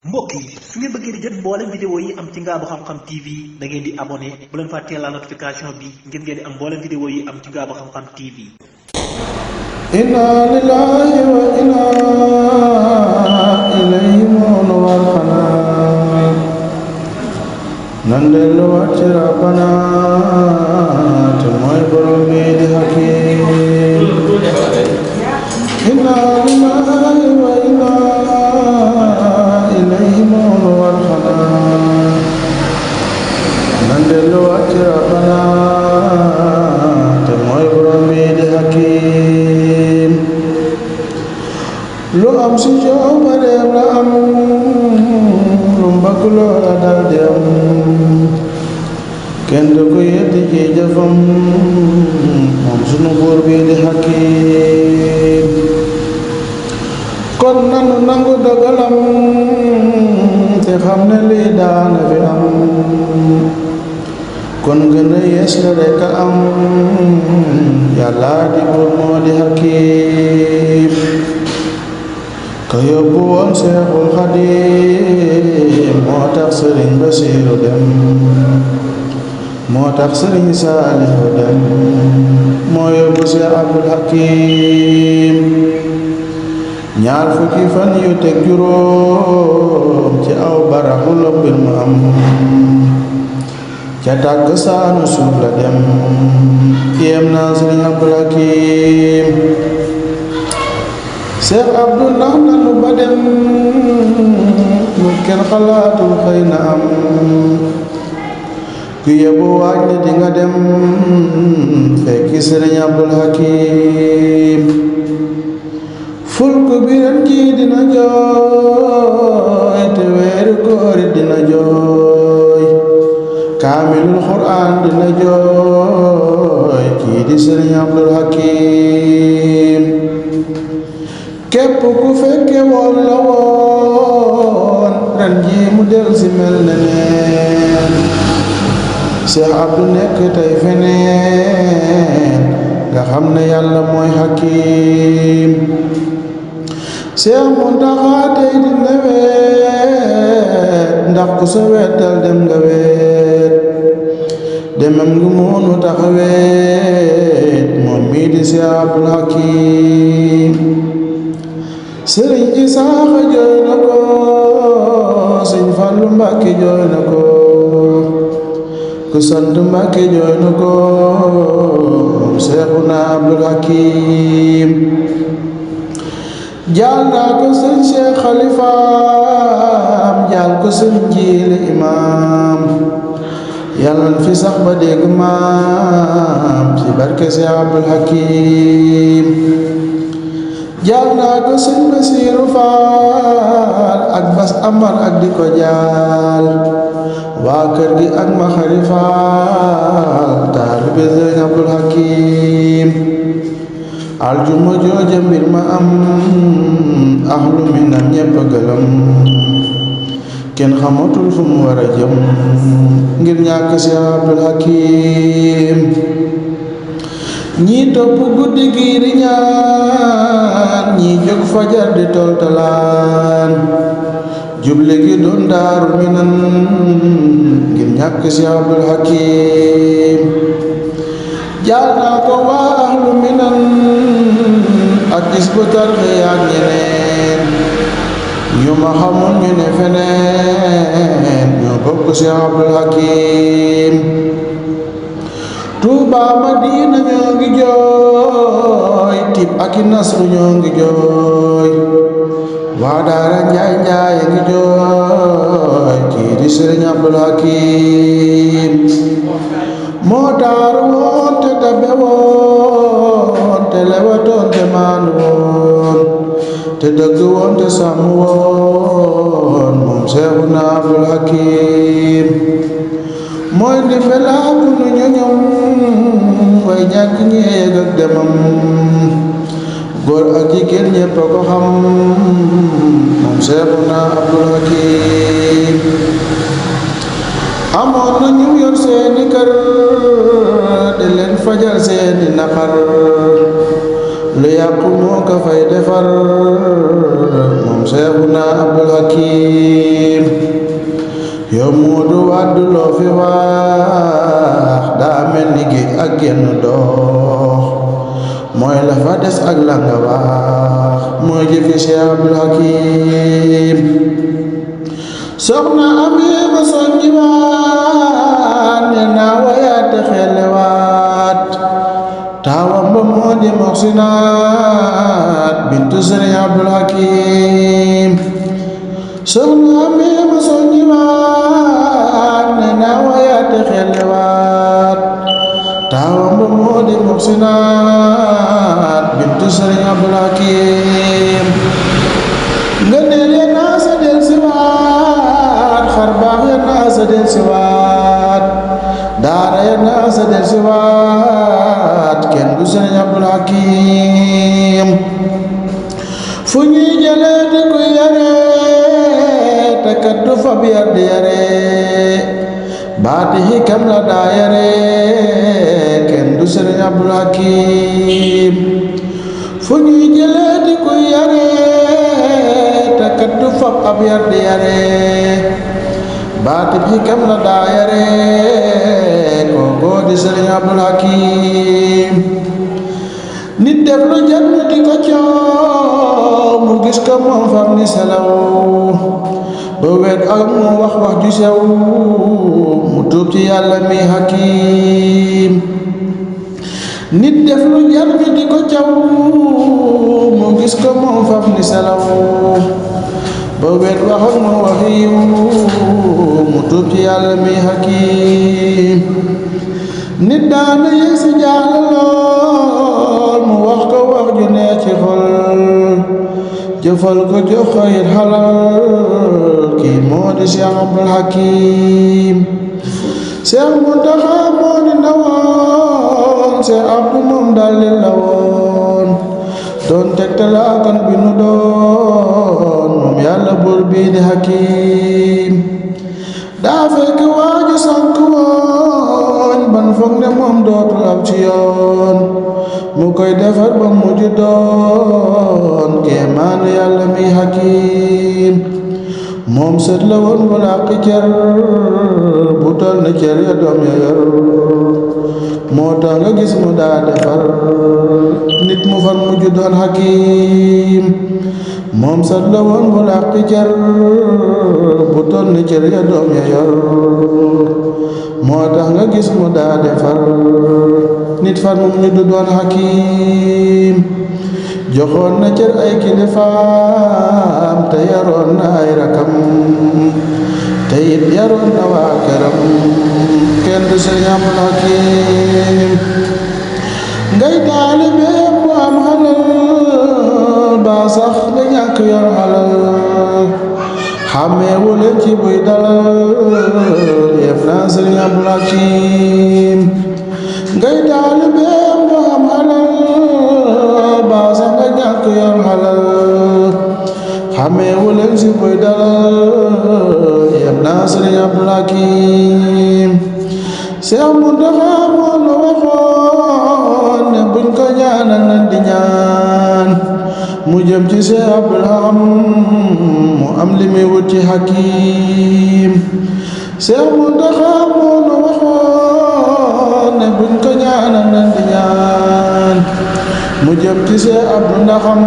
mbokk yi su ngeen bëggee di jot mboolem vidéo yi am ci Ngabou Xam-Xam TV da ngeen di abonné bu leen fàttee la notification bi ngir ngeen di am mboolem vidéo yi am ci Ngabou Xam-Xam TV. inna lillahi wa inna ilayhi raji'un nan delluwaat ci Rabbana te mooy borom bi di hakim. inna lillahi wa inna ilayhi raji'un nan delluwaat ci Rabbana te mooy borom bi di hakim. lu am si coobareem la am lu mbëgg loola dal di am kenn du ko yeddi ci jëfam moom sunu buur bi di hakim. kon nanu nangu dogalam te xam ne lii daana fi am kon gën a yees la rekk a am yàlla di buur moo di hakim. ka yóbbu woon Seexul Xadiim moo tax Sëriñ Basiiru dem moo tax Sëriñ Saalihu dem moo yóbbu Seex Abdul Hakim. ñaar fukki fan yu teg juróom ci aw baraxu la mbir mu am ca tàgg saanu suuf la dem yéem naa Sëriñ Abdul Hakim. Seex Abdu nax nanu ba dem lu kenn xalaatul xëy na am ku yebbu waaj ne di nga dem fekki Sëriñ Abdul Hakim. fulku bi ren ji dina jooy te weeru koor dina jooy kaamilul Qur'aan dina jooy kii di Sëriñ Abdul Hakim. képp ku fekke woon la woon ren ji mu del si mel ne neen Seex Abdu nekk tey feneen nga xam ne yàlla mooy hakim. Seex Muntaxa tey di nawet ndax ku sa wetal dem nga weet demam ngi moonu tax weet moom mii di Seex Abdul Hakim. Sëriñ Isaaxa jooy na ko Sëriñ Fallu Mbàkke jooy na ko ku sant Mbàkke jooy na ko Seexuna Abdul Hakim. jaal naa ko sëñ Cheikh Xalifaam jaal ko sëñ Jiili Imaam yàlla na fi sax ba dégg maam ci barke Seex Abdul Hakim. jaal naa ko sëñ Basiiru Faal ak Bas Amar ak di ko jaal waa kër gi ak Maxari Faal taalibe Sëriñ Abdul Hakim. aljuma jooja mbir ma am ahlu minam ñépp gëlëm kenn xamatul fu mu war a jëm ngir ñàkk Seex Abdul Hakim. ñii topp guddi gi di ñaan ñii jóg fajar di toltalaan juble gi doon Daaru Minan ngir ñàkk Seex Abdul Hakim. jaal naa ko waa ahlu minan ak Hizbut Tarqiyyah ak ñeneen ñu ma xamoon ñu ne feneen ñoo bokk Seex Abdul Hakim. Tuuba Madina ñoo ngi jooy Tib ak Nasru ñoo ngi jooy waa daara Njaay Njaay ngi jooy kii di Sëriñ Abdul Hakim. moo taaru woon te tabe woon te lewatoon te maanu woon te dëgg woon te sàmm woon moom Seexuna Abdul Hakim. mooy ndimbalaa ku nu ñoñom way ñàkk ñi yegg ak demam góor ak jigéen ñépp a ko xam moom Seexuna Abdul Hakim. amoon na ñu yor seeni kër di leen fajal seeni naqar lu yàqu moo ko fay defar moom Seexuna Abdul Hakim. yow Moodu Wàdd loo fi wax daa mel ni géej ak genn dox mooy la fa des ak la nga wax mooy jëfi Cheikh Abdul Hakim soxna Ami ba soññi waat ne naa wayaate xelewaat taawam ba moo di Muxsinaat bintu Sëriñ Abdul Hakim soxna Ami ba soññi waat ne naa wayaate xelewaat taawam ba moo di Muxsinaat bintu Sëriñ Abdul Hakim nga ne leen naa sa del si waat xar baax ya naa sa del si waat daara ya naa sa del si waat kenn du Sëriñ Abdul Hakim fu ñuy jëlee di ko yare te kat du fab yar di yare baati hikam la daa yare kenn du Sëriñ Abdul Hakim fu ñuy jëlee di ko yare te kat du fab ab yar di yare baati hikam la daa yare kookoo di Sëriñ Abdul Hakim nit def lu jot di ko coow mu gis ko moom fam ni selaw ba wet ak mu wax wax ju sew mu tuub ci Yàlla mi Hakim nit def lu jar di ko caw mu gis ko moom fam ni selaw ba wet wax ak mu wax yiw mu tuub ci Yàlla mi Hakim nit daana yëg si jaaxle lool mu wax ko wax ju ne ci xol jëfal ko jox ko it xalal kii moo di Cheikh Abdul Hakim Cheikh Muntaxa moo di ndawoon Cheikh Abdou moom daldi la woon doon tegtalaakan bi nu doon moom Yàlla buur bii di Hakim daa fekk waaju sànk woon ban foog ne moom dootul ab ci yoon mu koy defar ba mujj doon kéemaanu Yàlla mi Hakim moom sët la woon bu làq cer bu tol ne cer ya doom ya yor moo tax nga gis mu daa defar nit mu far mujj doon Hakim moom sët la woon bu làq cer bu tol ne cer ya doom ya yor moo tax nga gis mu daa defar nit far mu mujj doon Hakim joxoon na cër ay kilifaam te yaroon na ay rakam te it yaroon na waa këram kenn du Sëriñ Abdul Hakim ngay taalibe bu am xalal ba sax nga ñàkk yor xalal xàmmeewu leen ci buy dalal yëf naa Sëriñ Abdul Hakim ngay taalibe bu am xalal ba sax nga ñàkk yor xalal xàmmeewu leen ci buy dalal yëf naa Sëriñ Abdul Hakim Cheikh Muntaxa moo la waxoon ne buñ ko ñaanal nan di ñaan mu jëm ci Cheikh Abdul Ham mu am li muy wut ci Hakim Cheikh Muntaxa moo la waxoon ne buñ ko ñaanal nan di ñaan mu jëm ci Cheikh Abdul Ham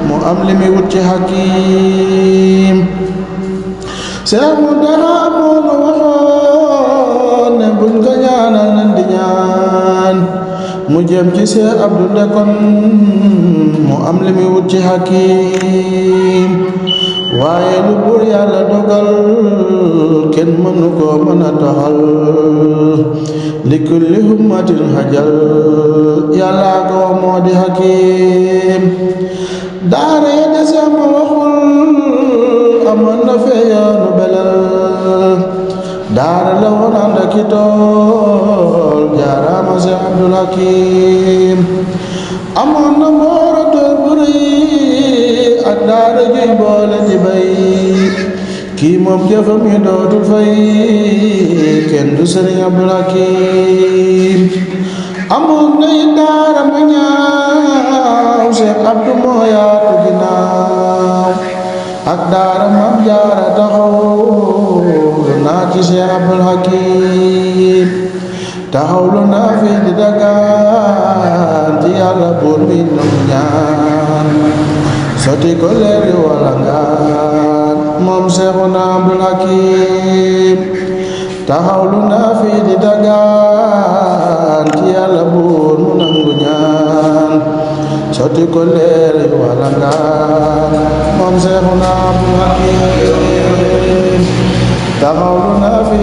mu am li muy wut ci Hakim Cheikh Muntaxa moo la waxoon ne buñ ko ñaanal nan di ñaan mu jëm ci Cheikh Abdou Ndekon mu am li muy wut ci Hakim waaye lu buur Yàlla dogal kenn mënu ko mën a doxal li kulli ummatin hajal Yàlla ko moo di Hakim daara ya des ma waxul amoon na fee yoonu belal daara la woon ànd ak i tool jaaraama Cheikh Abdul Hakim amoon na mboora tool bu rëy ak daara juy boole di bay kii moom jëfam yi dootul fay kenn du Sëriñ Abdul Hakim amoon na it daara ma ñaaw Cheikh Abdou moo yaatu ginnaaw ak daara Maam Jaara taxaw ci Cheikh Abdul Hakim taxawlu naa fi di dagaan ci Yàlla buur bi nangu ñaan sotti ko leer yu walangaan moom Seexuna Abdul Hakim taxawlu naa fi di dagaan ci Yàlla buur mu nangu ñaan sotti ko leer yu walangaan moom Seexuna Abdul Hakim taxawlu naa fi